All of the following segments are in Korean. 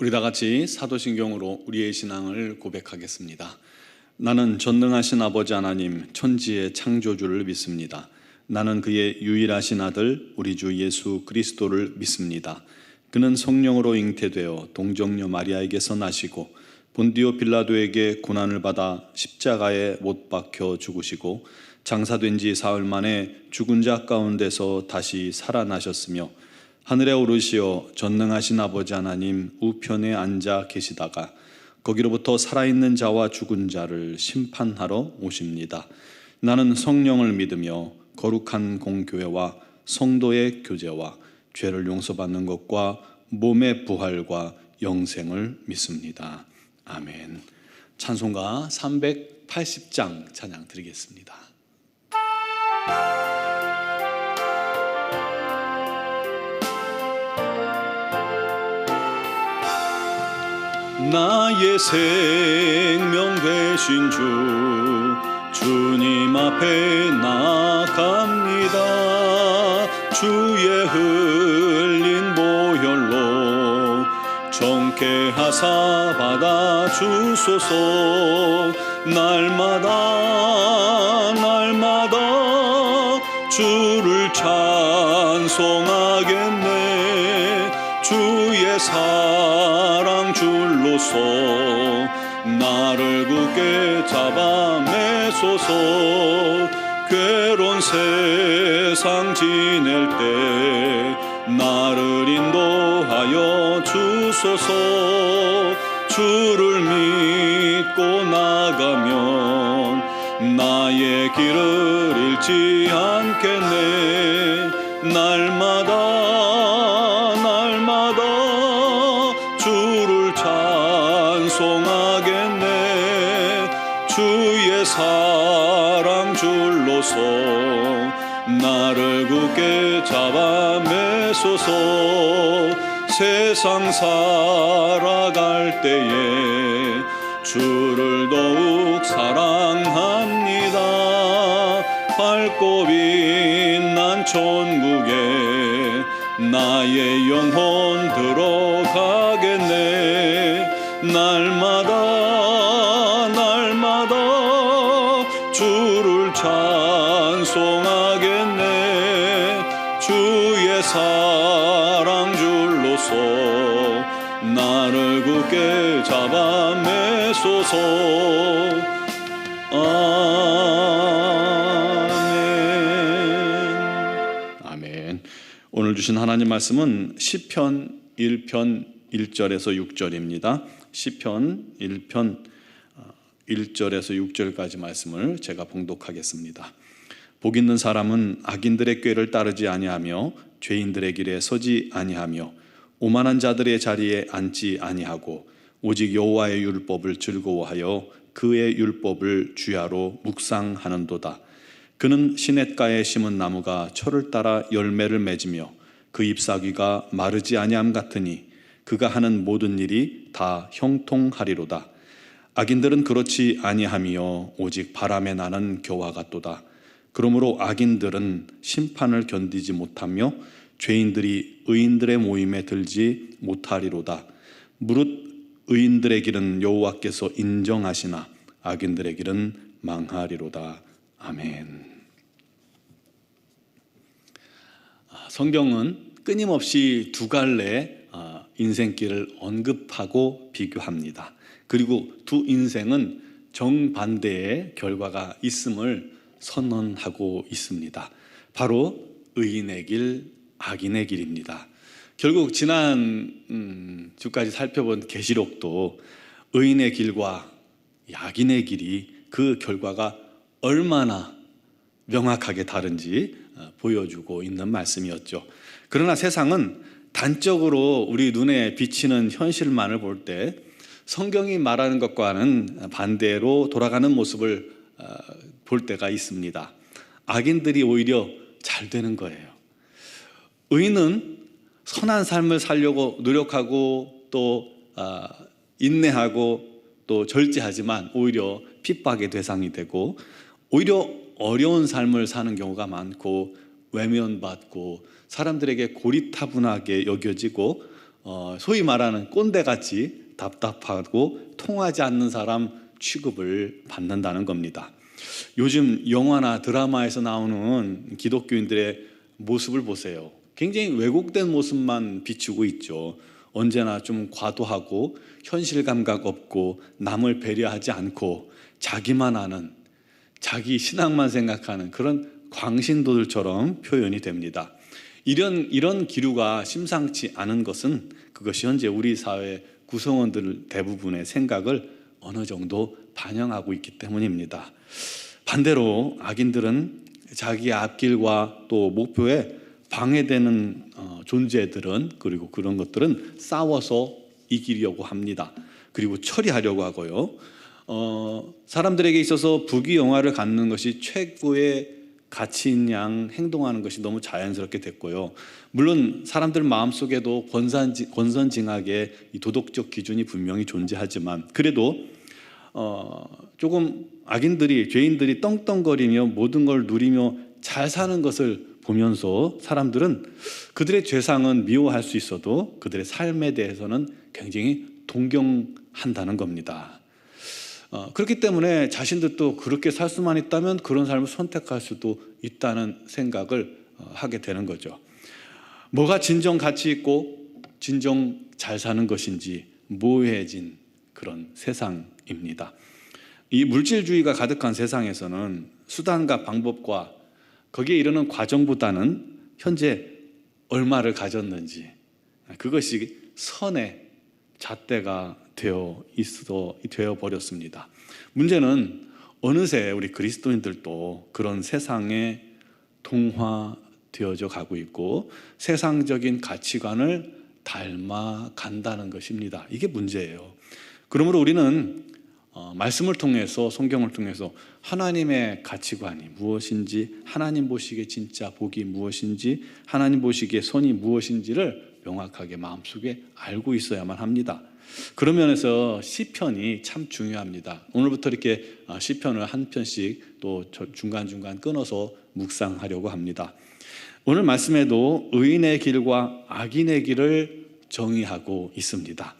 우리 다 같이 사도신경으로 우리의 신앙을 고백하겠습니다. 나는 전능하신 아버지 하나님 천지의 창조주를 믿습니다. 나는 그의 유일하신 아들 우리 주 예수 그리스도를 믿습니다. 그는 성령으로 잉태되어 동정녀 마리아에게서 나시고 본디오 빌라도에게 고난을 받아 십자가에 못 박혀 죽으시고 장사된 지 사흘 만에 죽은 자 가운데서 다시 살아나셨으며 하늘에 오르시어 전능하신 아버지 하나님 우편에 앉아 계시다가 거기로부터 살아있는 자와 죽은 자를 심판하러 오십니다. 나는 성령을 믿으며 거룩한 공교회와 성도의 교제와 죄를 용서받는 것과 몸의 부활과 영생을 믿습니다. 아멘. 찬송가 380장 찬양 드리겠습니다. 나의 생명 되신 주 주님 앞에 나갑니다. 주의 흘린 보혈로 정케 하사 받아 주소서. 날마다 주를 찬송하겠네. 주의 사랑 줄로서 나를 굳게 잡아 매소서. 괴로운 세상 지낼 때 나를 인도하여 주소서. 주를 믿고 나가면 나의 길을 잃지 않겠네. 날마다 주를 찬송하겠네. 주의 사랑 줄로서 나를 굳게 잡아 매소서. 세상 살아갈 때에 주를 더욱 사랑합니다. 밝고 빛난 천국에 나의 영혼 들어가겠네. 날마다 주를 찬송하겠네. 주의 사랑 줄로서 나를 굳게 잡아 매소서. 아멘. 오늘 주신 하나님 말씀은 시편 1편 1절에서 6절입니다. 시편 1편 1절에서 6절까지 말씀을 제가 봉독하겠습니다. 복 있는 사람은 악인들의 꾀를 따르지 아니하며 죄인들의 길에 서지 아니하며 오만한 자들의 자리에 앉지 아니하고 오직 여호와의 율법을 즐거워하여 그의 율법을 주야로 묵상하는도다. 그는 시냇가에 심은 나무가 철을 따라 열매를 맺으며 그 잎사귀가 마르지 아니함 같으니 그가 하는 모든 일이 다 형통하리로다. 악인들은 그렇지 아니하며 오직 바람에 나는 겨와 같도다. 그러므로 악인들은 심판을 견디지 못하며 죄인들이 의인들의 모임에 들지 못하리로다. 무릇 의인들의 길은 여호와께서 인정하시나 악인들의 길은 망하리로다. 아멘. 성경은 끊임없이 두 갈래 인생길을 언급하고 비교합니다. 그리고 두 인생은 정반대의 결과가 있음을 선언하고 있습니다. 바로 의인의 길, 악인의 길입니다. 결국 지난 주까지 살펴본 계시록도 의인의 길과 악인의 길이 그 결과가 얼마나 명확하게 다른지 보여주고 있는 말씀이었죠. 그러나 세상은 단적으로 우리 눈에 비치는 현실만을 볼 때 성경이 말하는 것과는 반대로 돌아가는 모습을 볼 때가 있습니다. 악인들이 오히려 잘 되는 거예요. 의인은 선한 삶을 살려고 노력하고 또 인내하고 또 절제하지만 오히려 핍박의 대상이 되고 오히려 어려운 삶을 사는 경우가 많고 외면받고 사람들에게 고리타분하게 여겨지고 소위 말하는 꼰대같이 답답하고 통하지 않는 사람 취급을 받는다는 겁니다. 요즘 영화나 드라마에서 나오는 기독교인들의 모습을 보세요. 굉장히 왜곡된 모습만 비추고 있죠. 언제나 좀 과도하고 현실 감각 없고 남을 배려하지 않고 자기만 아는, 자기 신앙만 생각하는 그런 광신도들처럼 표현이 됩니다. 이런 기류가 심상치 않은 것은 그것이 현재 우리 사회 구성원들 대부분의 생각을 어느 정도 반영하고 있기 때문입니다. 반대로 악인들은 자기의 앞길과 또 목표에 방해되는 존재들은, 그리고 그런 것들은 싸워서 이기려고 합니다. 그리고 처리하려고 하고요. 사람들에게 있어서 부귀영화를 갖는 것이 최고의 가치인 양 행동하는 것이 너무 자연스럽게 됐고요. 물론 사람들 마음속에도 권선징악의 이 도덕적 기준이 분명히 존재하지만, 그래도 조금 악인들이, 죄인들이 떵떵거리며 모든 걸 누리며 잘 사는 것을 보면서 사람들은 그들의 죄상은 미워할 수 있어도 그들의 삶에 대해서는 굉장히 동경한다는 겁니다. 그렇기 때문에 자신들도 그렇게 살 수만 있다면 그런 삶을 선택할 수도 있다는 생각을 하게 되는 거죠. 뭐가 진정 가치 있고 진정 잘 사는 것인지 모호해진 그런 세상입니다. 이 물질주의가 가득한 세상에서는 수단과 방법과 거기에 이르는 과정보다는 현재 얼마를 가졌는지, 그것이 선의 잣대가 되어 버렸습니다. 문제는 어느새 우리 그리스도인들도 그런 세상에 동화되어져 가고 있고 세상적인 가치관을 닮아간다는 것입니다. 이게 문제예요. 그러므로 우리는 말씀을 통해서, 성경을 통해서 하나님의 가치관이 무엇인지, 하나님 보시기에 진짜 복이 무엇인지, 하나님 보시기에 선이 무엇인지를 명확하게 마음속에 알고 있어야만 합니다. 그런 면에서 시편이 참 중요합니다. 오늘부터 이렇게 시편을 한 편씩 또 중간중간 끊어서 묵상하려고 합니다. 오늘 말씀에도 의인의 길과 악인의 길을 정의하고 있습니다.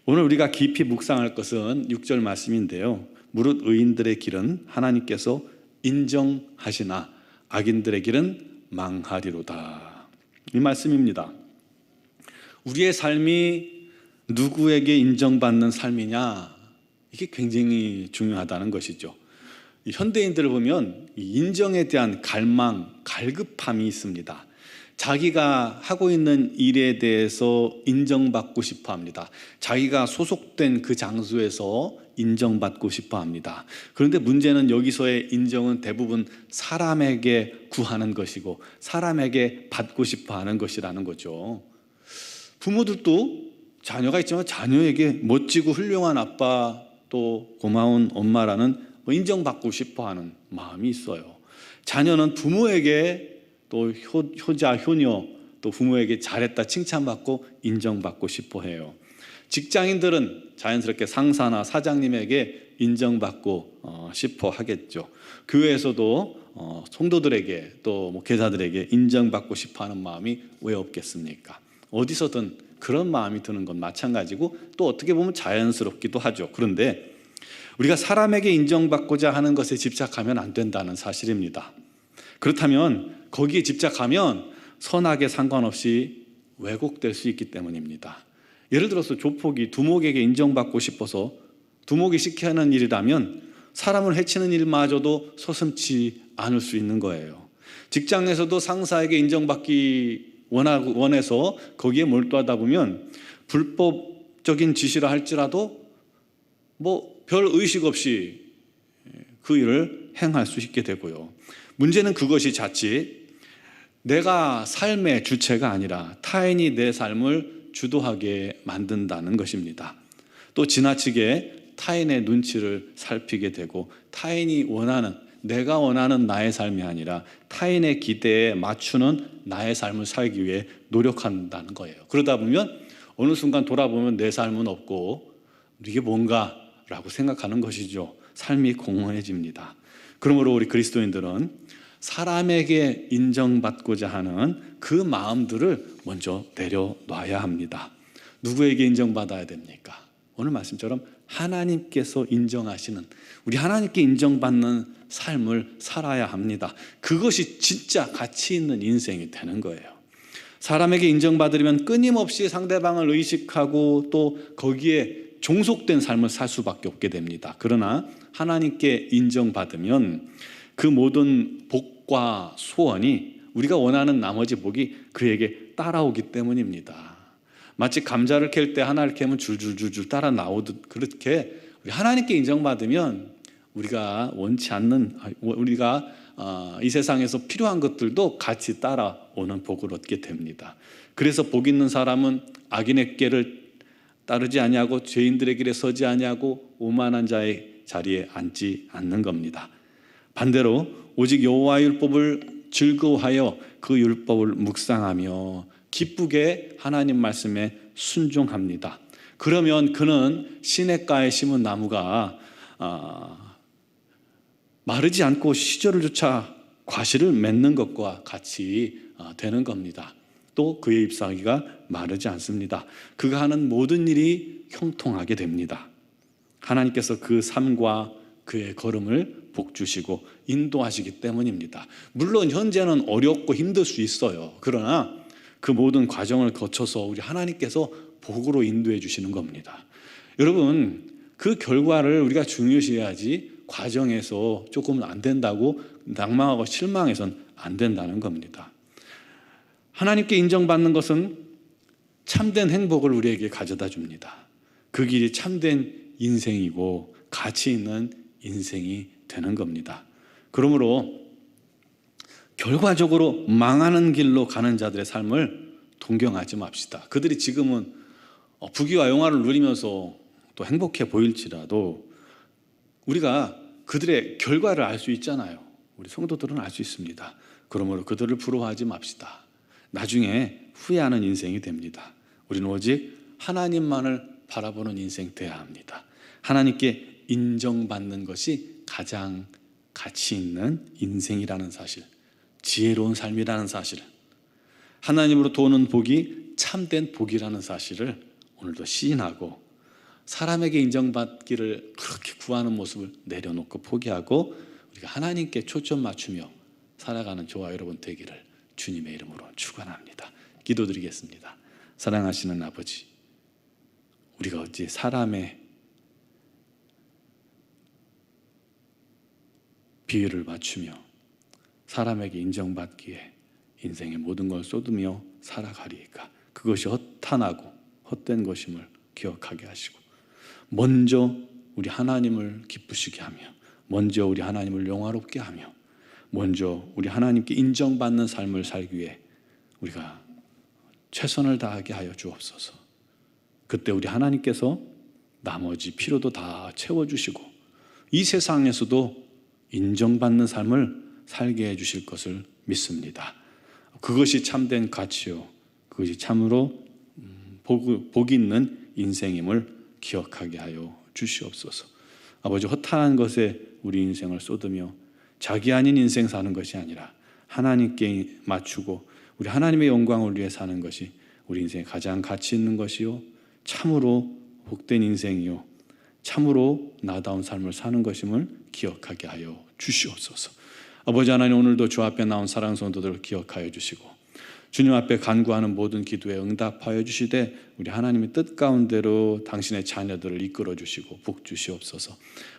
오늘 우리가 깊이 묵상할 것은 6절 말씀인데요. 무릇 의인들의 길은 하나님께서 인정하시나 악인들의 길은 망하리로다. 이 말씀입니다. 우리의 삶이 누구에게 인정받는 삶이냐, 이게 굉장히 중요하다는 것이죠. 현대인들을 보면 인정에 대한 갈망, 갈급함이 있습니다. 자기가 하고 있는 일에 대해서 인정받고 싶어 합니다. 자기가 소속된 그 장소에서 인정받고 싶어 합니다. 그런데 문제는 여기서의 인정은 대부분 사람에게 구하는 것이고 사람에게 받고 싶어 하는 것이라는 거죠. 부모들도 자녀가 있지만 자녀에게 멋지고 훌륭한 아빠, 또 고마운 엄마라는 인정받고 싶어 하는 마음이 있어요. 자녀는 부모에게 또 효자, 효녀, 또 부모에게 잘했다 칭찬받고 인정받고 싶어 해요. 직장인들은 자연스럽게 상사나 사장님에게 인정받고 싶어 하겠죠. 교회에서도 성도들에게 또 교사들에게 인정받고 싶어 하는 마음이 왜 없겠습니까? 어디서든 그런 마음이 드는 건 마찬가지고 또 어떻게 보면 자연스럽기도 하죠. 그런데 우리가 사람에게 인정받고자 하는 것에 집착하면 안 된다는 사실입니다. 그렇다면 거기에 집착하면 선악에 상관없이 왜곡될 수 있기 때문입니다. 예를 들어서 조폭이 두목에게 인정받고 싶어서 두목이 시켜야 하는 일이라면 사람을 해치는 일마저도 서슴지 않을 수 있는 거예요. 직장에서도 상사에게 인정받기 원해서 거기에 몰두하다 보면 불법적인 지시를 할지라도 별 의식 없이 그 일을 행할 수 있게 되고요. 문제는 그것이 자칫 내가 삶의 주체가 아니라 타인이 내 삶을 주도하게 만든다는 것입니다. 또 지나치게 타인의 눈치를 살피게 되고 타인이 원하는, 내가 원하는 나의 삶이 아니라 타인의 기대에 맞추는 나의 삶을 살기 위해 노력한다는 거예요. 그러다 보면 어느 순간 돌아보면 내 삶은 없고 이게 뭔가 라고 생각하는 것이죠. 삶이 공허해집니다. 그러므로 우리 그리스도인들은 사람에게 인정받고자 하는 그 마음들을 먼저 내려놔야 합니다. 누구에게 인정받아야 됩니까? 오늘 말씀처럼 하나님께서 인정하시는, 우리 하나님께 인정받는 삶을 살아야 합니다. 그것이 진짜 가치 있는 인생이 되는 거예요. 사람에게 인정받으려면 끊임없이 상대방을 의식하고 또 거기에 종속된 삶을 살 수밖에 없게 됩니다. 그러나 하나님께 인정받으면 그 모든 복과 소원이, 우리가 원하는 나머지 복이 그에게 따라오기 때문입니다. 마치 감자를 캘 때 하나를 캐면 줄줄줄줄 따라 나오듯, 그렇게 우리 하나님께 인정받으면 우리가 원치 않는, 우리가 이 세상에서 필요한 것들도 같이 따라오는 복을 얻게 됩니다. 그래서 복 있는 사람은 악인의 꾀를 따르지 아니하고 죄인들의 길에 서지 아니하고 오만한 자의 자리에 앉지 않는 겁니다. 반대로 오직 여호와의 율법을 즐거워하여 그 율법을 묵상하며 기쁘게 하나님 말씀에 순종합니다. 그러면 그는 시냇가에 심은 나무가 마르지 않고 시절을 조차 과실을 맺는 것과 같이 되는 겁니다. 또 그의 잎사귀가 마르지 않습니다. 그가 하는 모든 일이 형통하게 됩니다. 하나님께서 그 삶과 그의 걸음을 복주시고 인도하시기 때문입니다. 물론 현재는 어렵고 힘들 수 있어요. 그러나 그 모든 과정을 거쳐서 우리 하나님께서 복으로 인도해 주시는 겁니다. 여러분, 그 결과를 우리가 중요시해야지 과정에서 조금 안 된다고 낭망하고 실망해서는 안 된다는 겁니다. 하나님께 인정받는 것은 참된 행복을 우리에게 가져다 줍니다. 그 길이 참된 인생이고 가치 있는 인생이 되는 겁니다. 그러므로 결과적으로 망하는 길로 가는 자들의 삶을 동경하지 맙시다. 그들이 지금은 부귀와 영화를 누리면서 또 행복해 보일지라도 우리가 그들의 결과를 알 수 있잖아요. 우리 성도들은 알 수 있습니다. 그러므로 그들을 부러워하지 맙시다. 나중에 후회하는 인생이 됩니다. 우리는 오직 하나님만을 바라보는 인생 되어야 합니다. 하나님께 인정받는 것이 가장 가치 있는 인생이라는 사실, 지혜로운 삶이라는 사실, 하나님으로 도는 복이 참된 복이라는 사실을 오늘도 시인하고, 사람에게 인정받기를 그렇게 구하는 모습을 내려놓고 포기하고 우리가 하나님께 초점 맞추며 살아가는 저와 여러분 되기를 주님의 이름으로 축원합니다. 기도드리겠습니다. 사랑하시는 아버지, 우리가 어찌 사람의 비율을 맞추며 사람에게 인정받기에 인생의 모든 걸 쏟으며 살아가리이까. 그것이 허탄하고 헛된 것임을 기억하게 하시고, 먼저 우리 하나님을 기쁘시게 하며, 먼저 우리 하나님을 영화롭게 하며, 먼저 우리 하나님께 인정받는 삶을 살기 위해 우리가 최선을 다하게 하여 주옵소서. 그때 우리 하나님께서 나머지 필요도 다 채워주시고 이 세상에서도 인정받는 삶을 살게 해주실 것을 믿습니다. 그것이 참된 가치요, 그것이 참으로 복 있는 인생임을 기억하게 하여 주시옵소서. 아버지, 허탄한 것에 우리 인생을 쏟으며 자기 아닌 인생 사는 것이 아니라 하나님께 맞추고 우리 하나님의 영광을 위해 사는 것이 우리 인생의 가장 가치 있는 것이요, 참으로 복된 인생이요, 참으로 나다운 삶을 사는 것임을 기억하게 하여 주시옵소서. 아버지 하나님, 오늘도 주 앞에 나온 사랑 성도들을 기억하여 주시고 주님 앞에 간구하는 모든 기도에 응답하여 주시되 우리 하나님의 뜻 가운데로 당신의 자녀들을 이끌어 주시고 복 주시옵소서.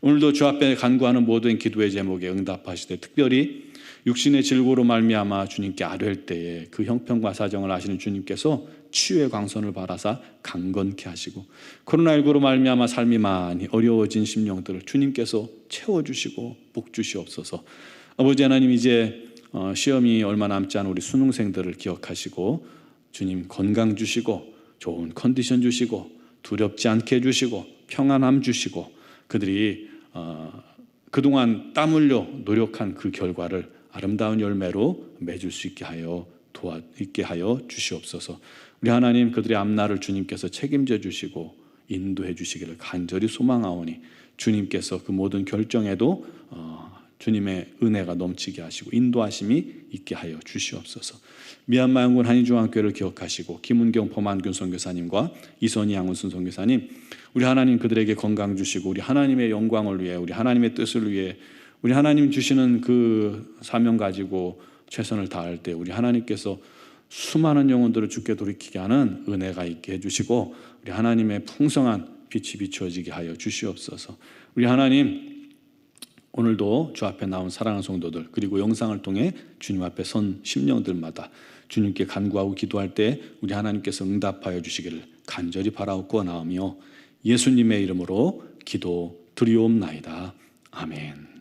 오늘도 주 앞에 간구하는 모든 기도의 제목에 응답하시되 특별히 육신의 질고로 말미암아 주님께 아뢰을 때에 그 형편과 사정을 아시는 주님께서 치유의 광선을 바라사 강건케 하시고, 코로나19로 말미암아 삶이 많이 어려워진 심령들을 주님께서 채워주시고 복 주시옵소서. 아버지 하나님, 이제 시험이 얼마 남지 않은 우리 수능생들을 기억하시고 주님 건강 주시고 좋은 컨디션 주시고 두렵지 않게 해주시고 평안함 주시고, 그들이 그동안 땀 흘려 노력한 그 결과를 아름다운 열매로 맺을 수 있게 하여 주시옵소서. 우리 하나님, 그들의 앞날을 주님께서 책임져 주시고 인도해 주시기를 간절히 소망하오니 주님께서 그 모든 결정에도 주님의 은혜가 넘치게 하시고 인도하심이 있게 하여 주시옵소서. 미얀마 영군 한인중앙교회를 기억하시고 김은경 범안균 선교사님과 이선희 양은순 선교사님, 우리 하나님 그들에게 건강 주시고 우리 하나님의 영광을 위해, 우리 하나님의 뜻을 위해, 우리 하나님 주시는 그 사명 가지고 최선을 다할 때 우리 하나님께서 수많은 영혼들을 주께 돌이키게 하는 은혜가 있게 해주시고 우리 하나님의 풍성한 빛이 비추어지게 하여 주시옵소서. 우리 하나님, 오늘도 주 앞에 나온 사랑하는 성도들, 그리고 영상을 통해 주님 앞에 선 심령들마다 주님께 간구하고 기도할 때 우리 하나님께서 응답하여 주시기를 간절히 바라옵고 나오며 예수님의 이름으로 기도 드리옵나이다. 아멘.